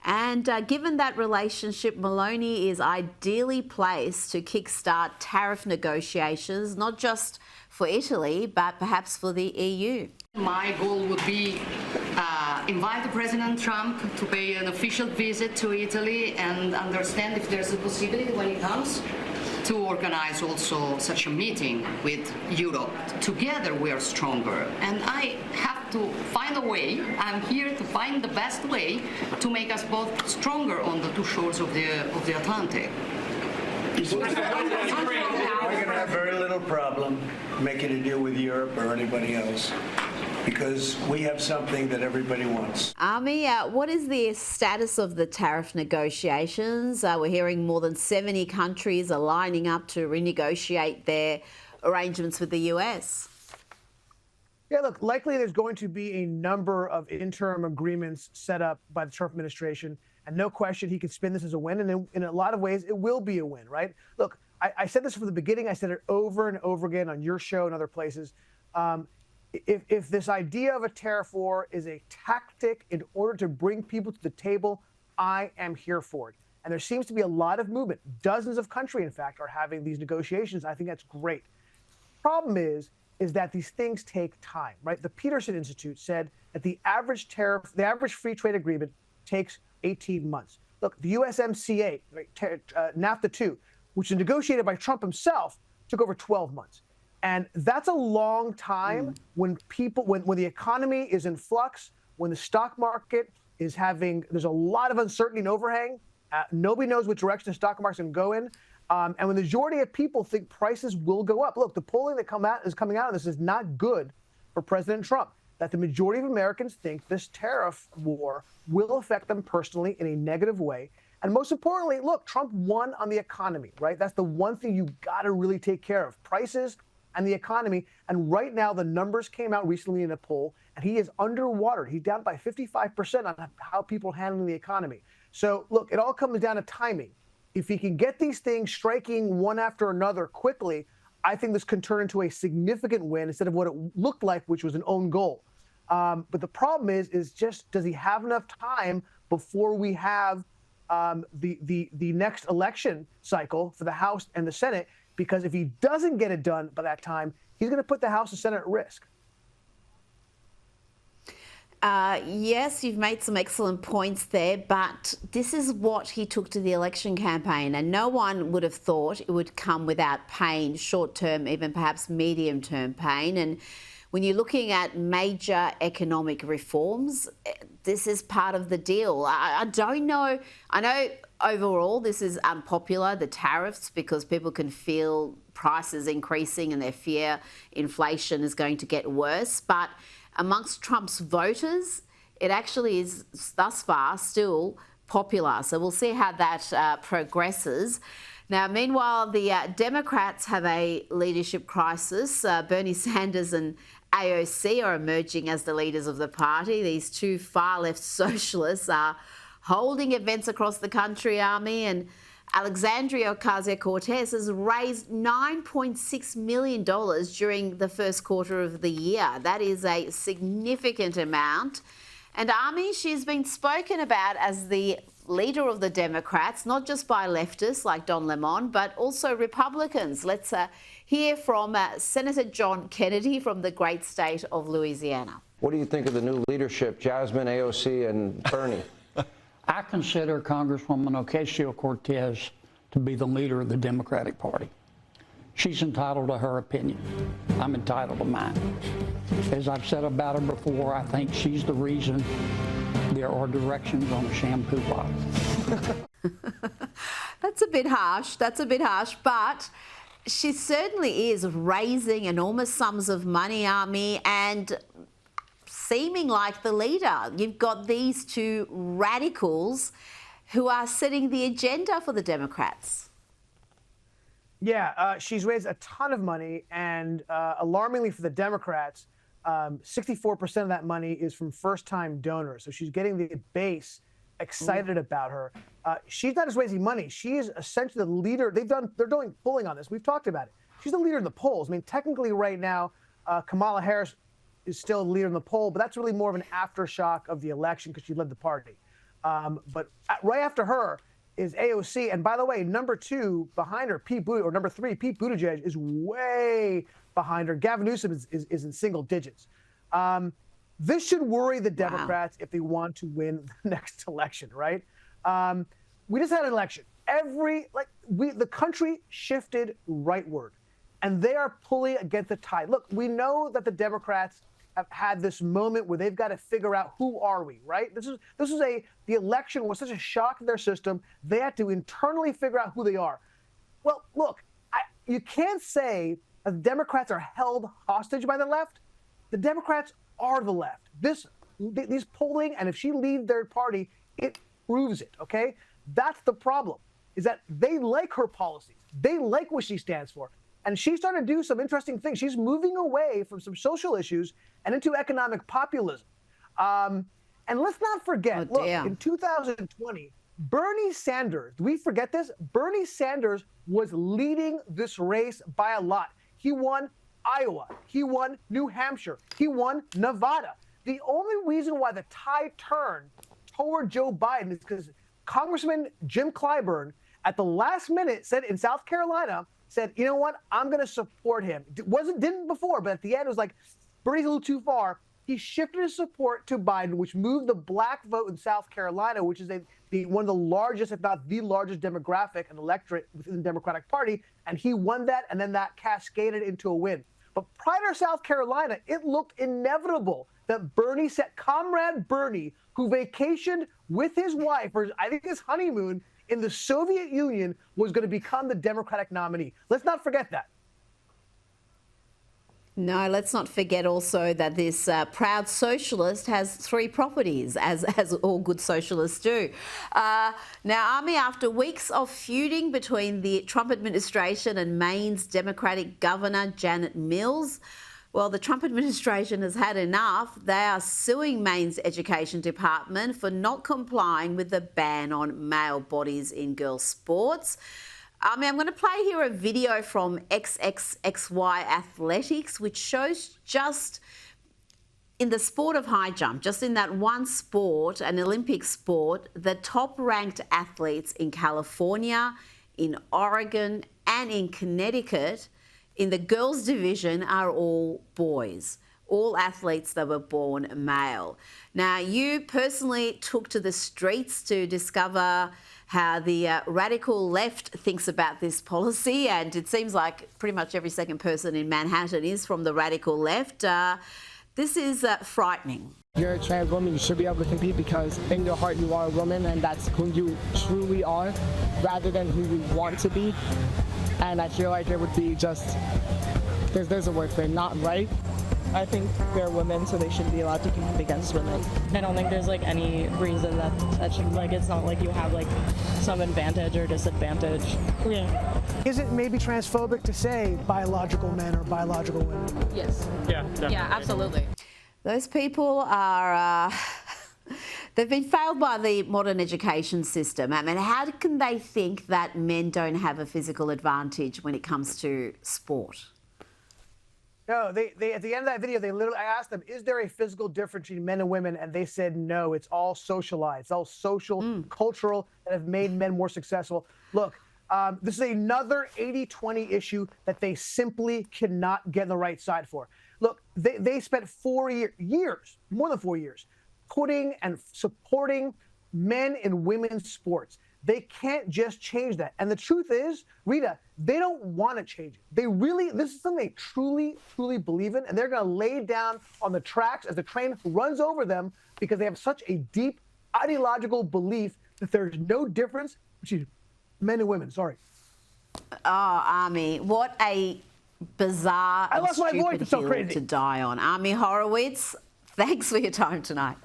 And given that relationship, Maloney is ideally placed to kickstart tariff negotiations, not just for Italy, but perhaps for the EU. My goal would be invite President Trump to pay an official visit to Italy and understand if there's a possibility when he comes to organize also such a meeting with Europe. Together we are stronger, and I have to find a way. I'm here to find the best way to make us both stronger on the two shores of the Atlantic. We're going to have very little problem making a deal with Europe or anybody else, because we have something that everybody wants. Ami, what is the status of the tariff negotiations? We're hearing more than 70 countries are lining up to renegotiate their arrangements with the US. Yeah, look, likely there's going to be a number of interim agreements set up by the Trump administration, and no question he could spin this as a win, and in a lot of ways it will be a win, right? Look, I said this from the beginning, I said it over and over again on your show and other places. If this idea of a tariff war is a tactic in order to bring people to the table, I am here for it. And there seems to be a lot of movement. Dozens of countries, in fact, are having these negotiations. I think that's great. Problem is that these things take time, right? The Peterson Institute said that the average free trade agreement takes 18 months. Look, the USMCA, right, NAFTA 2, which was negotiated by Trump himself, took over 12 months. And that's a long time when the economy is in flux, when the stock market is there's a lot of uncertainty and overhang. Nobody knows which direction the stock market's going to go in. And when the majority of people think prices will go up. Look, the polling that is coming out of this is not good for President Trump, that the majority of Americans think this tariff war will affect them personally in a negative way. And most importantly, look, Trump won on the economy, right? That's the one thing you got to really take care of, prices and the economy. And right now, the numbers came out recently in a poll, and he is underwater. He's down by 55% on how people are handling the economy. So, look, it all comes down to timing. If he can get these things striking one after another quickly, I think this can turn into a significant win instead of what it looked like, which was an own goal. But the problem is just, does he have enough time before we have the next election cycle for the House and the Senate? Because if he doesn't get it done by that time, he's going to put the House and Senate at risk. Yes, you've made some excellent points there, but this is what he took to the election campaign, and no one would have thought it would come without pain, short-term, even perhaps medium-term pain. And when you're looking at major economic reforms, this is part of the deal. I don't know. I know overall this is unpopular, the tariffs, because people can feel prices increasing and they fear inflation is going to get worse. But amongst Trump's voters, it actually is thus far still popular. So we'll see how that progresses. Now, meanwhile, the Democrats have a leadership crisis. Bernie Sanders and AOC are emerging as the leaders of the party. These two far-left socialists are holding events across the country, Ami, and Alexandria Ocasio-Cortez has raised $9.6 million during the first quarter of the year. That is a significant amount. And Ami, she's been spoken about as the leader of the Democrats, not just by leftists like Don Lemon, but also Republicans. Let's hear from Senator John Kennedy from the great state of Louisiana. What do you think of the new leadership, Jasmine, AOC, and Bernie? I consider Congresswoman Ocasio-Cortez to be the leader of the Democratic Party. She's entitled to her opinion. I'm entitled to mine. As I've said about her before, I think she's the reason there are directions on a shampoo bottle. That's a bit harsh. But she certainly is raising enormous sums of money, Ami, and seeming like the leader. You've got these two radicals who are setting the agenda for the Democrats. Yeah, she's raised a ton of money, and alarmingly for the Democrats, 64% of that money is from first-time donors. So she's getting the base excited about her. She's not just raising money; she is essentially the leader. They're doing polling on this. We've talked about it. She's the leader in the polls. I mean, technically, right now, Kamala Harris is still the leader in the poll, but that's really more of an aftershock of the election because she led the party. But right after her is AOC. And by the way, number 2 behind her, or number 3, Pete Buttigieg is way behind her. Gavin Newsom is in single digits. This should worry the Democrats if they want to win the next election, right? We just had an election. The country shifted rightward, and they are pulling against the tide. Look, we know that the Democrats have had this moment where they've got to figure out who are we, right? The election was such a shock to their system. They had to internally figure out who they are. Well, look, you can't say that the Democrats are held hostage by the left. The Democrats are the left. These polling, and if she leads their party, it proves it, okay? That's the problem, is that they like her policies. They like what she stands for. And she's starting to do some interesting things. She's moving away from some social issues and into economic populism. And let's not forget, look, in 2020, Bernie Sanders, do we forget this? Bernie Sanders was leading this race by a lot. He won Iowa. He won New Hampshire. He won Nevada. The only reason why the tide turned toward Joe Biden is because Congressman Jim Clyburn, at the last minute, said in South Carolina, said, you know what, I'm going to support him. Didn't before, but at the end it was like, Bernie's a little too far. He shifted his support to Biden, which moved the black vote in South Carolina, which is one of the largest, if not the largest demographic and electorate within the Democratic Party. And he won that, and then that cascaded into a win. But prior to South Carolina, it looked inevitable that Comrade Bernie, who vacationed with his wife, or I think his honeymoon, in the Soviet Union, was going to become the Democratic nominee. Let's not forget that. No, let's not forget also that this proud socialist has 3 properties, as all good socialists do. Now, Ami, after weeks of feuding between the Trump administration and Maine's Democratic Governor Janet Mills, well, the Trump administration has had enough. They are suing Maine's education department for not complying with the ban on male bodies in girls' sports. I'm going to play here a video from XXXY Athletics, which shows just in the sport of high jump, just in that one sport, an Olympic sport, the top-ranked athletes in California, in Oregon, and in Connecticut in the girls' division are all boys, all athletes that were born male. Now, you personally took to the streets to discover how the radical left thinks about this policy, and it seems like pretty much every second person in Manhattan is from the radical left. This is frightening. You're a trans woman, you should be able to compete because in your heart you are a woman and that's who you truly are rather than who you want to be. And I feel like it would be just, there's a word for it, not right. I think they're women, so they shouldn't be allowed to compete against women. I don't think there's like any reason that should, like, it's not like you have like some advantage or disadvantage. Yeah. Is it maybe transphobic to say biological men or biological women? Yes. Yeah, definitely. Yeah, absolutely. Those people are, they've been failed by the modern education system. I mean, how can they think that men don't have a physical advantage when it comes to sport? No, they at the end of that video, I asked them, is there a physical difference between men and women? And they said no, it's all socialized, it's all social, cultural, that have made men more successful. Look, this is another 80-20 issue that they simply cannot get on the right side for. Look, they spent 4 years, more than 4 years, putting and supporting men in women's sports. They can't just change that. And the truth is, Rita, they don't want to change it. This is something they truly, truly believe in, and they're going to lay down on the tracks as the train runs over them because they have such a deep ideological belief that there's no difference between men and women. Sorry. Oh, Ami, what a bizarre and stupid hill to die on. Ami Horowitz, thanks for your time tonight.